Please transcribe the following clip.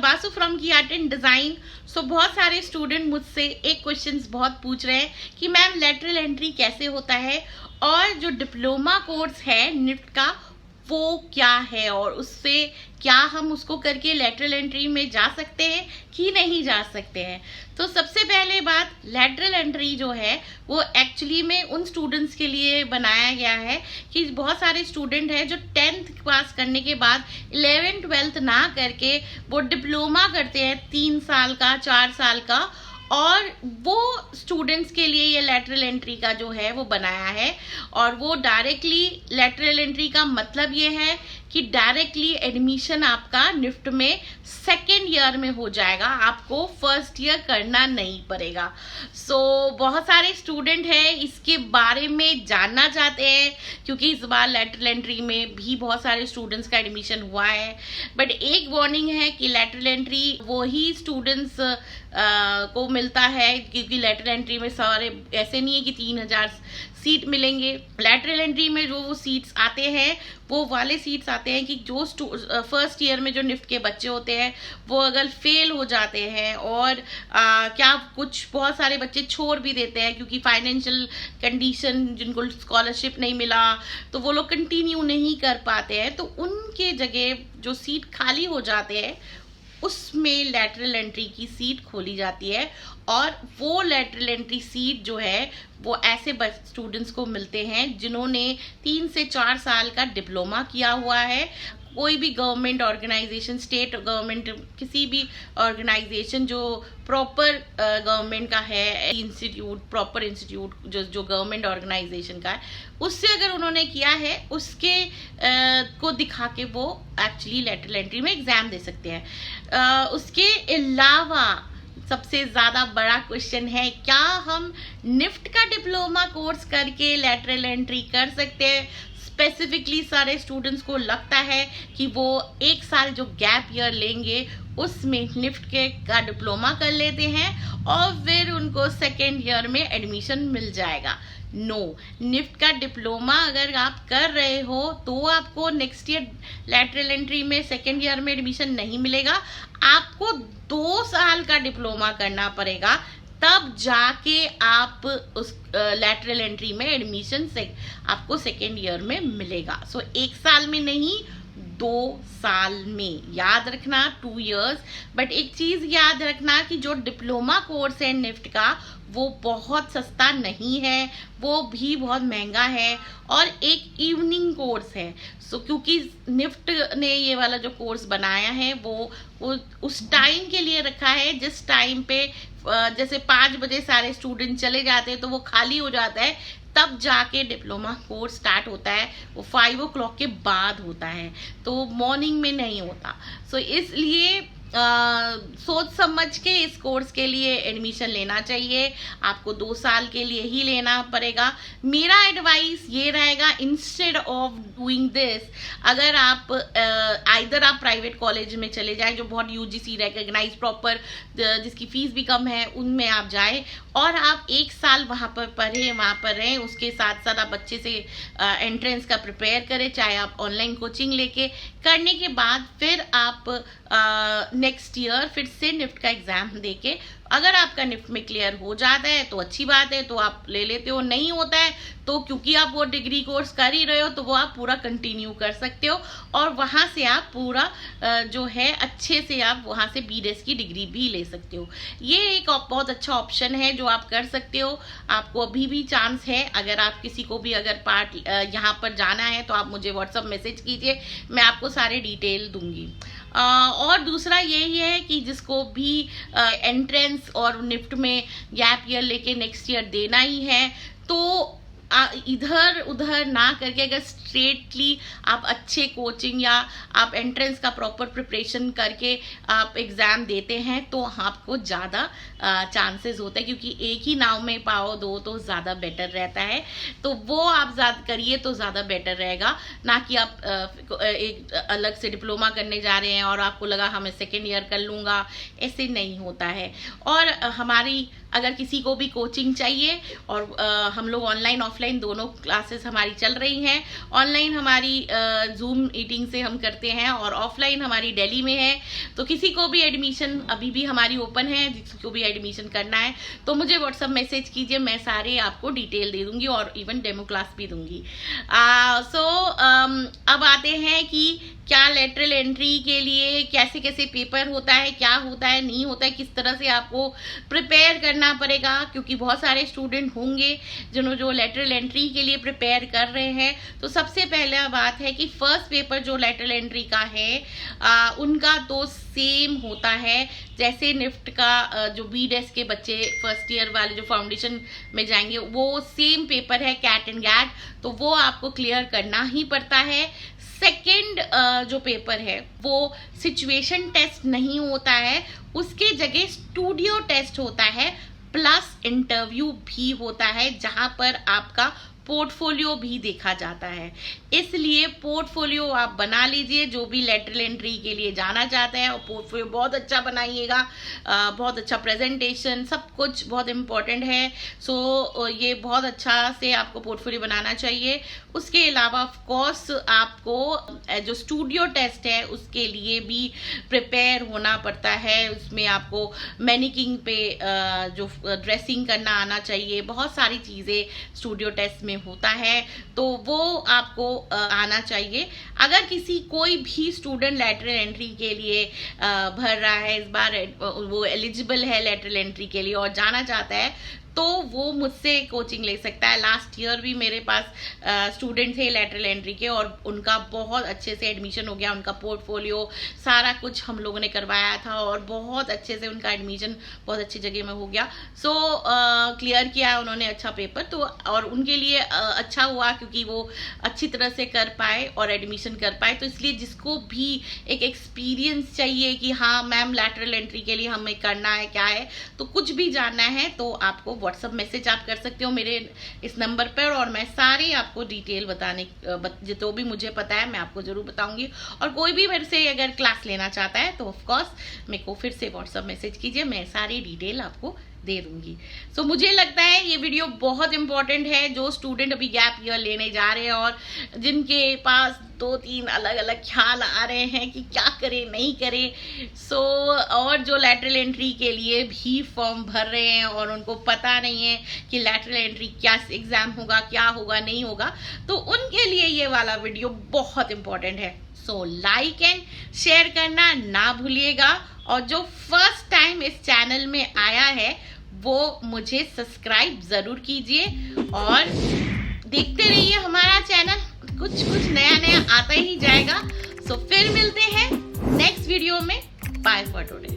Vasu from की art and design. सो बहुत सारे स्टूडेंट मुझसे एक क्वेश्चंस बहुत पूछ रहे हैं कि मैम लेटरल एंट्री कैसे होता है और जो डिप्लोमा कोर्स है निफ्ट का वो क्या है और उससे क्या हम उसको करके लेटरल एंट्री में जा सकते हैं कि नहीं जा सकते हैं। तो सबसे पहले बात, लेटरल एंट्री जो है वो एक्चुअली में उन स्टूडेंट्स के लिए बनाया गया है कि बहुत सारे स्टूडेंट हैं जो 10th पास करने के बाद 11th 12th ना करके वो डिप्लोमा करते हैं 3 साल का 4 साल का, और वो स्टूडेंट्स के लिए ये लेटरल एंट्री का जो है वो बनाया है। और वो डायरेक्टली लेटरल एंट्री का मतलब ये है कि डायरेक्टली एडमिशन आपका निफ्ट में सेकेंड ईयर में हो जाएगा, आपको फर्स्ट ईयर करना नहीं पड़ेगा। सो बहुत सारे स्टूडेंट हैं इसके बारे में जानना चाहते हैं क्योंकि इस बार लेटरल एंट्री में भी बहुत सारे स्टूडेंट्स का एडमिशन हुआ है। बट एक वार्निंग है कि लेटरल एंट्री वो ही स्टूडेंट्स को मिलता है क्योंकि लेटरल एंट्री में सारे ऐसे नहीं है कि 3000 सीट मिलेंगे। लेटरल एंट्री में जो वो सीट्स आते हैं वो वाले सीट्स आते हैं कि जो फर्स्ट ईयर में जो निफ्ट के बच्चे होते हैं वो अगर फेल हो जाते हैं और क्या कुछ बहुत सारे बच्चे छोड़ भी देते हैं क्योंकि फाइनेंशियल कंडीशन, जिनको स्कॉलरशिप नहीं मिला तो वो लोग कंटिन्यू नहीं कर पाते हैं, तो उनके जगह जो सीट खाली हो जाते हैं उसमें लेटरल एंट्री की सीट खोली जाती है। और वो लेटरल एंट्री सीट जो है वो ऐसे स्टूडेंट्स को मिलते हैं जिन्होंने 3 से 4 साल का डिप्लोमा किया हुआ है। कोई भी गवर्नमेंट ऑर्गेनाइजेशन, स्टेट गवर्नमेंट, किसी भी ऑर्गेनाइजेशन जो प्रॉपर गवर्नमेंट का है, इंस्टीट्यूट, प्रॉपर इंस्टीट्यूट जो गवर्नमेंट ऑर्गेनाइजेशन का है, उससे अगर उन्होंने किया है उसके को दिखा के वो एक्चुअली लेटरल एंट्री में एग्जाम दे सकते हैं। उसके अलावा सबसे ज़्यादा बड़ा क्वेश्चन है, क्या हम निफ्ट का डिप्लोमा कोर्स करके लेटरल एंट्री कर सकते हैं? स्पेसिफिकली सारे स्टूडेंट्स को लगता है कि वो 1 साल जो गैप ईयर लेंगे उसमें निफ्ट के का डिप्लोमा कर लेते हैं और फिर उनको सेकेंड ईयर में एडमिशन मिल जाएगा। नो, निफ्ट का डिप्लोमा अगर आप कर रहे हो तो आपको नेक्स्ट ईयर लेटरल एंट्री में सेकेंड ईयर में एडमिशन नहीं मिलेगा, आपको 2 साल का डिप्लोमा करना पड़ेगा, तब जाके आप उस लेटरल एंट्री में एडमिशन से आपको सेकेंड ईयर में मिलेगा। सो 1 साल में नहीं, 2 साल में, याद रखना 2 इयर्स। बट एक चीज याद रखना कि जो डिप्लोमा कोर्स है निफ्ट का वो बहुत सस्ता नहीं है, वो भी बहुत महंगा है और एक इवनिंग कोर्स है। सो क्योंकि निफ्ट ने ये वाला जो कोर्स बनाया है वो उस टाइम के लिए रखा है जिस टाइम पे जैसे 5 बजे सारे स्टूडेंट चले जाते हैं तो वो खाली हो जाता है, तब जाके डिप्लोमा कोर्स स्टार्ट होता है। वो 5 o'clock के बाद होता है, तो मॉर्निंग में नहीं होता। सो इसलिए सोच समझ के इस कोर्स के लिए एडमिशन लेना चाहिए। आपको 2 साल के लिए ही लेना पड़ेगा। मेरा एडवाइस ये रहेगा, इंस्टेड ऑफ डूइंग दिस, अगर आप आइदर आप प्राइवेट कॉलेज में चले जाएं जो बहुत यूजीसी रिकॉग्नाइज प्रॉपर, जिसकी फीस भी कम है, उनमें आप जाएं और आप 1 साल वहाँ पर पढ़ें, वहाँ पर रहें। उसके साथ साथ आप अच्छे से एंट्रेंस का प्रिपेयर करें, चाहे आप ऑनलाइन कोचिंग लेके। करने के बाद फिर आप नेक्स्ट ईयर फिर से निफ्ट का एग्जाम देके अगर आपका निफ्ट में क्लियर हो जाता है तो अच्छी बात है, तो आप ले लेते हो। नहीं होता है तो क्योंकि आप वो डिग्री कोर्स कर ही रहे हो तो वो आप पूरा कंटिन्यू कर सकते हो और वहाँ से आप पूरा जो है अच्छे से आप वहाँ से बीएस की डिग्री भी ले सकते हो। ये एक बहुत अच्छा ऑप्शन है जो आप कर सकते हो। आपको अभी भी चांस है, अगर आप किसी को भी अगर पार्ट यहाँ पर जाना है तो आप मुझे व्हाट्सअप मैसेज कीजिए, मैं आपको सारे डिटेल दूंगी। और दूसरा यही है कि जिसको भी एंट्रेंस और निफ्ट में गैप ईयर लेके नेक्स्ट ईयर देना ही है तो इधर उधर ना करके अगर स्ट्रेटली आप अच्छे कोचिंग या आप एंट्रेंस का प्रॉपर प्रिपरेशन करके आप एग्ज़ाम देते हैं तो आपको ज़्यादा चांसेस होते हैं, क्योंकि एक ही नाव में पाओ दो तो ज़्यादा बेटर रहता है। तो वो आप ज़्यादा करिए तो ज़्यादा बेटर रहेगा, ना कि आप एक अलग से डिप्लोमा करने जा रहे हैं और आपको लगा हमें सेकेंड ईयर कर लूँगा, ऐसे नहीं होता है। और हमारी अगर किसी को भी कोचिंग चाहिए और हम लोग ऑनलाइन ऑफलाइन ऑफलाइन दोनों क्लासेस हमारी चल रही हैं। ऑनलाइन हमारी जूम मीटिंग से हम करते हैं और ऑफलाइन हमारी दिल्ली में है। तो किसी को भी एडमिशन अभी भी हमारी ओपन है, जिसको भी एडमिशन करना है तो मुझे व्हाट्सअप मैसेज कीजिए, मैं सारे आपको डिटेल दे दूंगी और इवन डेमो क्लास भी दूंगी। अब आते हैं कि क्या लेटरल एंट्री के लिए कैसे कैसे पेपर होता है, क्या होता है, नहीं होता है, किस तरह से आपको प्रिपेयर करना पड़ेगा, क्योंकि बहुत सारे स्टूडेंट होंगे जो लेटरल एंट्री के लिए प्रिपेयर कर रहे हैं। तो सबसे पहला बात है कि फर्स्ट पेपर जो लेटरल एंट्री का है उनका तो सेम होता है जैसे निफ्ट का जो बीडेस के बच्चे फर्स्ट ईयर वाले जो फाउंडेशन में जाएंगे वो सेम पेपर है कैट एंड गैट, तो वो आपको क्लियर करना ही पड़ता है। सेकेंड जो पेपर है वो सिचुएशन टेस्ट नहीं होता है, उसके जगह स्टूडियो टेस्ट होता है प्लस इंटरव्यू भी होता है जहां पर आपका पोर्टफोलियो भी देखा जाता है। इसलिए पोर्टफोलियो आप बना लीजिए जो भी लेटरल एंट्री के लिए जाना चाहते हैं, और पोर्टफोलियो बहुत अच्छा बनाइएगा, बहुत अच्छा प्रेजेंटेशन, सब कुछ बहुत इम्पोर्टेंट है। सो ये बहुत अच्छा से आपको पोर्टफोलियो बनाना चाहिए। उसके अलावा ऑफ कोर्स आपको जो स्टूडियो टेस्ट है उसके लिए भी प्रिपेयर होना पड़ता है। उसमें आपको मैनिकिंग पे जो ड्रेसिंग करना आना चाहिए, बहुत सारी चीज़ें स्टूडियो टेस्ट में होता है, तो वो आपको आना चाहिए। अगर कोई भी स्टूडेंट लेटरल एंट्री के लिए भर रहा है, इस बार वो एलिजिबल है लेटरल एंट्री के लिए और जाना चाहता है, तो वो मुझसे कोचिंग ले सकता है। लास्ट ईयर भी मेरे पास स्टूडेंट थे लेटरल एंट्री के और उनका बहुत अच्छे से एडमिशन हो गया। उनका पोर्टफोलियो सारा कुछ हम लोगों ने करवाया था और बहुत अच्छे से उनका एडमिशन बहुत अच्छी जगह में हो गया। सो क्लियर किया उन्होंने अच्छा पेपर, तो और उनके लिए अच्छा हुआ क्योंकि वो अच्छी तरह से कर पाए और एडमिशन कर पाए। तो इसलिए जिसको भी एक एक्सपीरियंस चाहिए कि हाँ मैम लेटरल एंट्री के लिए हमें करना है क्या है, तो कुछ भी जानना है तो आपको व्हाट्सअप मैसेज आप कर सकते हो मेरे इस नंबर पर, और मैं सारे आपको डिटेल जो भी मुझे पता है मैं आपको जरूर बताऊंगी। और कोई भी मेरे से अगर क्लास लेना चाहता है तो ऑफ कोर्स मेरे को फिर से व्हाट्सअप मैसेज कीजिए, मैं सारी डिटेल आपको दे दूंगी। सो मुझे लगता है ये वीडियो बहुत इंपॉर्टेंट है जो स्टूडेंट अभी गैप ईयर लेने जा रहे हैं और जिनके पास 2-3 अलग अलग ख्याल आ रहे हैं कि क्या करें नहीं करें। सो और जो लेटरल एंट्री के लिए भी फॉर्म भर रहे हैं और उनको पता नहीं है कि लेटरल एंट्री क्या एग्जाम होगा, क्या होगा, नहीं होगा, तो उनके लिए ये वाला वीडियो बहुत इंपॉर्टेंट है। सो लाइक एंड शेयर करना ना भूलिएगा, और जो फर्स्ट टाइम इस चैनल में आया है वो मुझे सब्सक्राइब जरूर कीजिए और देखते रहिए हमारा चैनल, कुछ नया आता ही जाएगा। सो फिर मिलते हैं नेक्स्ट वीडियो में। Bye for today.